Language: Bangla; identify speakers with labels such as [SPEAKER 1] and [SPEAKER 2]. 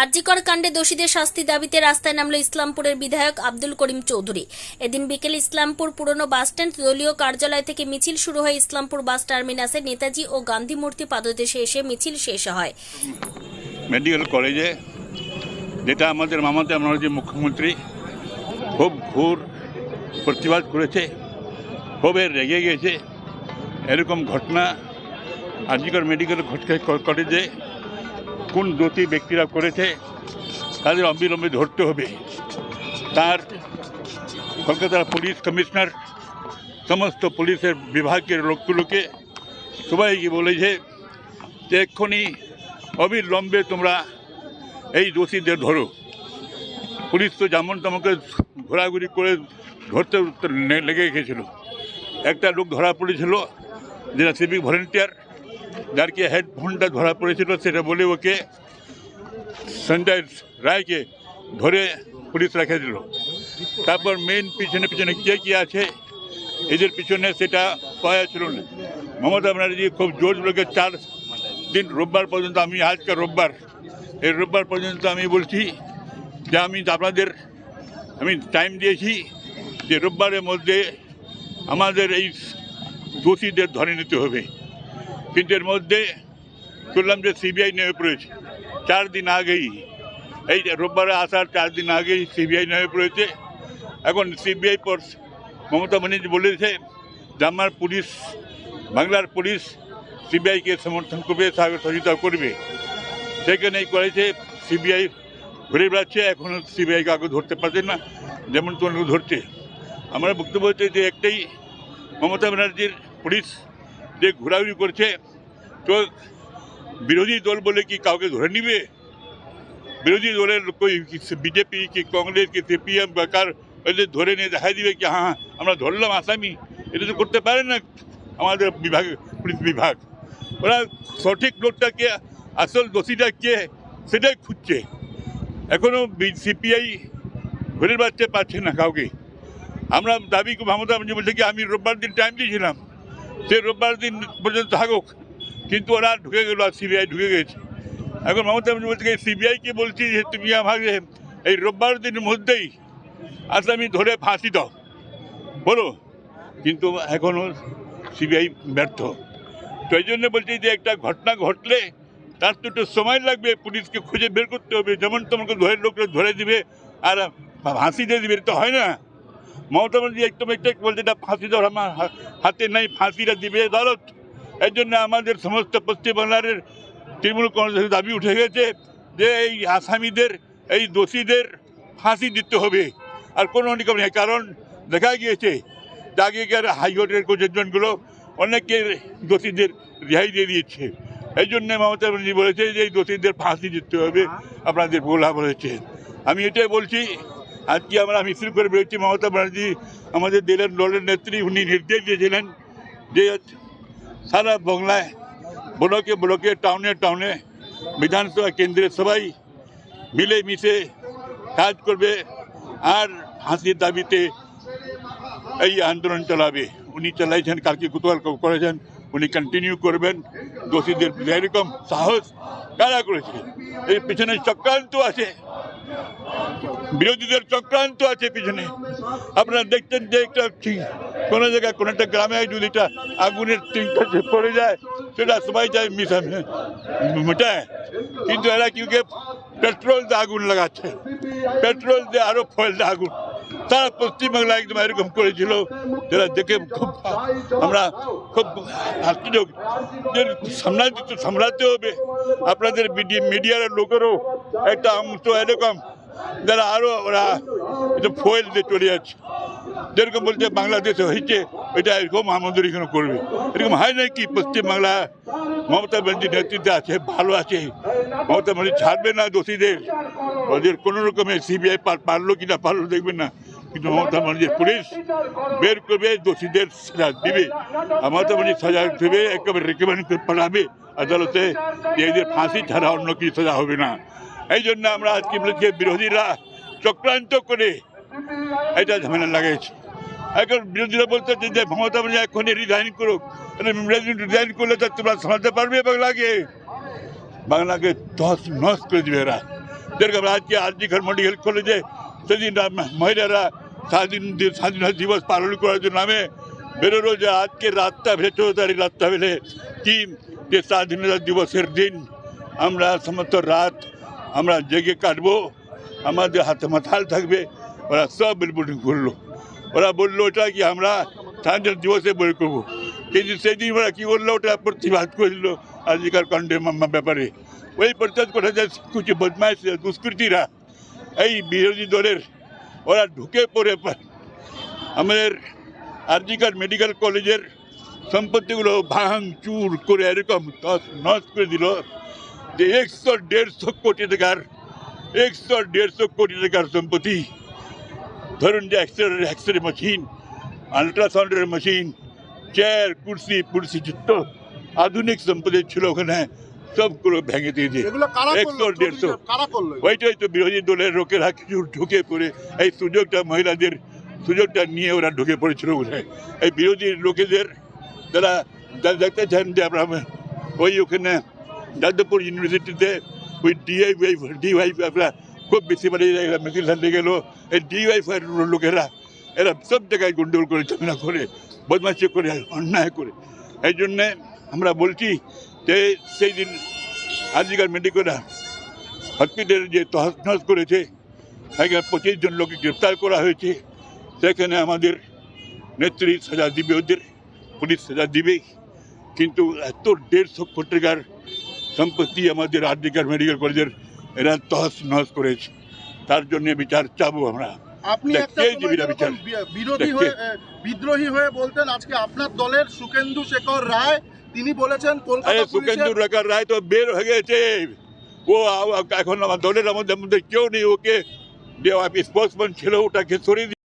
[SPEAKER 1] আরজিকর কাণ্ডে দোষীদের শাস্তি দাবিতে রাস্তায় নামল ইসলামপুরের বিধায়ক আব্দুল করিম চৌধুরী। এদিন বিকেলে ইসলামপুর পুরনো বাসস্ট্যান্ড দলীয় কার্যালয় থেকে মিছিল শুরু হয়। ইসলামপুর বাস টার্মিনাসে নেতাজি ও গান্ধী মূর্তি পাদদেশে এসে মিছিল শেষ হয়।
[SPEAKER 2] মেডিকেল কলেজে যেটা আমাদের মামাতে যে মুখ্যমন্ত্রী খুব ঘোর প্রতিবাদ করেছে, খুব রেগে গেছে। এরকম ঘটনা আরজিকর মেডিকেল কলেজে কোন দোষী ব্যক্তিরা করেছে তাদের অবিলম্বে ধরতে হবে। তার কলকাতার পুলিশ কমিশনার সমস্ত পুলিশের বিভাগের লোকগুলোকে সবাইকে বলেছে যে এক্ষুনি অবিলম্বে তোমরা এই দোষীদের ধরো। পুলিশ তো যেমন তোমাকে ঘোরাঘুরি করে ধরতে লেগে গেছিল। একটা লোক ধরা পড়েছিল যেটা সিভিক ভলেন্টিয়ার, যার কি হেডফোনটা ধরা পড়েছিল, সেটা বলে ওকে সঞ্জয় রায়কে ধরে পুলিশ রেখে দিল। তারপর মেন পিছনে পিছনে কে কী আছে এদের পিছনে সেটা পাওয়া ছিল না। মমতা ব্যানার্জি খুব জোর লোকে 4 দিন রোববার পর্যন্ত, আমি আজকে রোববার, এই রোববার পর্যন্ত আমি বলছি যে আমি টাইম দিয়েছি যে রোববারের মধ্যে আমাদের এই দোষীদের ধরে নিতে হবে। কিন্তু এর মধ্যে শুনলাম যে সিবিআই নেমে পড়েছে 4 দিন আগেই, এই রোববারে আসার 4 দিন আগেই সিবিআই নেমে পড়েছে। এখন সিবিআই পর মমতা ব্যানার্জি বলেছে যে আমার পুলিশ, বাংলার পুলিশ সিবিআইকে সমর্থন করবে, সহযোগিতা করবে। সেখানেই করেছে। সিবিআই ঘুরে বেড়াচ্ছে, এখনও সিবিআই কাউকে ধরতে পারছে না, যেমন তোমাকে ধরছে। আমরা বক্তব্য হচ্ছে যে একটাই, মমতা ব্যানার্জির পুলিশ যে ঘোরাঘুরি করছে, তো বিরোধী দল বলে কি কাউকে ধরে নিবে? বিরোধী দলের বিজেপি কি কংগ্রেস কি সিপিএম বা কার ওদের ধরে নিয়ে দেখাই দিবে কি হ্যাঁ আমরা ধরলাম আসামি? এটা তো করতে পারে না আমাদের বিভাগ, পুলিশ বিভাগ। ওরা সঠিক লোকটাকে, আসল দোষীটা কে সেটাই খুঁজছে। এখনও সিপিআই ঘুরে বেড়াতে পারছে না কাউকে। আমরা দাবি মমতা ব্যানার্জি বলছে কি আমি রোববার দিন টাইম দিয়েছিলাম, সে রোববার দিন পর্যন্ত থাকুক, কিন্তু ওরা ঢুকে গেল আর সিবিআই ঢুকে গেছে। এখন মমতা ব্যানার্জি বলছে সিবিআইকে বলছি যে তুমি আমাকে এই রোববার দিনের মধ্যেই আসামি ধরে ফাঁসি দাও বলো, কিন্তু এখনও সিবিআই ব্যর্থ। তো এই জন্য বলছি যে একটা ঘটনা ঘটলে তার তো একটু সময় লাগবে, পুলিশকে খুঁজে বের করতে হবে। যেমন তোমাকে লোকরা ধরে দিবে আর ফাঁসি দিয়ে দিবে, এটা তো হয় না। মমতা ব্যানার্জি একদম একটাই বলছে এটা ফাঁসি দেওয়ার আমার হাতে নেই, ফাঁসিটা দিবে আদালত। এই জন্য আমাদের সমস্ত পশ্চিমবাংলার তৃণমূল কংগ্রেসের দাবি উঠে গেছে যে এই আসামিদের, এই দোষীদের ফাঁসি দিতে হবে, আর কোনো নিয়ম নেই। কারণ দেখা গিয়েছে যে আগেকার হাইকোর্টের জজমেন্টগুলো অনেকের দোষীদের রেহাই দিয়ে দিয়েছে। এই জন্য মমতা ব্যানার্জি বলেছে যে এই দোষীদের ফাঁসি দিতে হবে, আপনাদের বলা বলেছে। আমি এটাই বলছি, আজকে আমরা মিছিল করে বেরোচ্ছি। মমতা ব্যানার্জি আমাদের দলের নেত্রী, উনি নির্দেশ দিয়েছিলেন যে সারা বাংলায় ব্লকে ব্লকে, টাউনে টাউনে, বিধানসভা কেন্দ্রে সবাই মিলে মিশে কাজ করবে আর ফাঁসির দাবিতে এই আন্দোলন চালাবে। উনি চালাইছেন, কালকে গতকাল করেছেন, উনি কন্টিনিউ করবেন। দোষীদের এরকম সাহস কারা করেছে? এর পিছনে চক্রান্ত আছে, বিরোধীদের চক্রান্ত আছে পিছনে। আপনারা দেখছেন যে একটা কোনো জায়গায়, কোনো একটা গ্রামে যদি একটা আগুনের চিন্তা পড়ে যায়, সেটা সবাই চায় মেটায়, কিন্তু এরা কিউকে পেট্রোল দিয়ে আগুন লাগাচ্ছে, পেট্রোল দিয়ে আরো ফয়েল দিয়ে আগুন। সারা পশ্চিমবাংলা একদম এরকম করেছিল, যেটা দেখে খুব আমরা খুব আশ্চর্য। সামলাতে হবে আপনাদের মিডিয়ার লোকেরও একটা অংশ এরকম, যারা আরো ওরা এটা ফয়েল দিয়ে চলে যাচ্ছে। যেরকম বলছে বাংলাদেশে হয়েছে, এটা এরকম আমাদের এখানে করবে। এরকম হয় না কি? পশ্চিমবাংলা মমতা ব্যানার্জির নেতৃত্বে আছে, ভালো আছে। মমতা ব্যানার্জি ছাড়বে না দোষীদের, ওদের কোনো রকমের সিবিআই পারলো কি না পারলো দেখবেন না, কিন্তু মমতা ব্যানার্জির পুলিশ বের করবে, দোষীদের সাজা দিবে। মমতা ব্যানার্জি সাজা দেবে, একেবারে রেকমেন্ড করে পাঠাবে আদালতে যে এদের ফাঁসি ছাড়া অন্য কিছু সাজা হবে না। এই জন্য আমরা আজকে বলেছি বিরোধীরা চক্রান্ত করে এটা ঝামেলা লাগাইছে। এখন বিরোধীরা বলতে যে মমতা ব্যানার্জি এখনই রিজাইন করুক। রিজাইন করলে তো তোমরা সামলাতে পারবে বাংলাকে? বাংলাকে তহস নস করে দেবে এরা। যেরকম আজকে আরজিকর মেডিকেল কলেজে সেদিন মহিলারা স্বাধীনতা দিবস পালন করার জন্য নামে বেরোলো, যে আজকে রাতটা ভেলে 14 তারিখ রাতটা ভেলে কি যে স্বাধীনতা দিবসের দিন আমরা সমস্ত রাত আমরা জেগে কাটবো, আমাদের হাতে মাথাল থাকবে। ওরা সব বিলবোর্ডিং করলো, ওরা বললো ওটা কি আমরা স্বাধীনতা দিবসে বই করবো, কিন্তু সেদিন ওরা কী বললো ওটা প্রতিবাদ করেছিল আজকাল কাণ্ডের ব্যাপারে। ওই প্রতিবাদ করে যে কিছু বদমাইশ দুষ্কৃতীরা এই বিরোধী দলের ওরা ঢুকে পড়ে আমাদের আরজিকর মেডিকেল কলেজের সম্পত্তিগুলো ভাঙচুর করে এরকম নষ্ট করে দিল যে 100-150 কোটি টাকার 100-150 কোটি টাকার সম্পত্তি। ধরুন যে এক্সরে মেশিন, আলট্রাসাউন্ডের মেশিন, চেয়ার, কুর্সি যুক্ত আধুনিক সম্পত্তি ছিল ওখানে সবগুলো ভেঙে দিয়ে দিয়ে 100-150। ওইটাই তো বিরোধী দলের লোকেরা কিছু ঢুকে পড়ে এই মহিলাদের সুযোগটা নিয়ে ওরা ঢুকে পড়েছিল ওখানে। এই বিরোধী লোকেদের যারা দেখতে চান যে আমরা ওখানে যাদবপুর ইউনিভার্সিটিতে ওই ডিওয়াইফ আমরা খুব বেশি বাড়ি মিছিল নিয়ে গেল। এই ডিওয়াইফের লোকেরা এরা সব জায়গায় গন্ডগোল করে, ঝামেলা করে, বদমাশি করে, অন্যায় করে। এই জন্যে আমরা বলছি যে সেই দিন আজকাল মেডিকেল হসপিটাল যে তহস করেছে, সেখানে 25 জন লোককে গ্রেপ্তার করা হয়েছে। সেখানে আমাদের নেত্রী সাজা দিবে, ওদের পুলিশ সাজা দিবে, কিন্তু এত 150 কোটি টাকার সম্পত্তি আমাদের আরজিকর মেডিকেল কলেজের এরা তহস নহস করেছে। তার জন্য বিচার চাবো আমরা।
[SPEAKER 3] আপনি একটা বিদ্রোহী হয়ে বলতেন, আজকে আপনার দলের সুকেন্দু শেখর রায় তিনি বলেছেন
[SPEAKER 2] সুকেন্দু শেখর রায় তো বের হয়ে গেছে, ও এখন আমার দলের মধ্যে কেউ নেই, ওকে স্পোর্টসম্যান ছিল ওটাকে সরিয়ে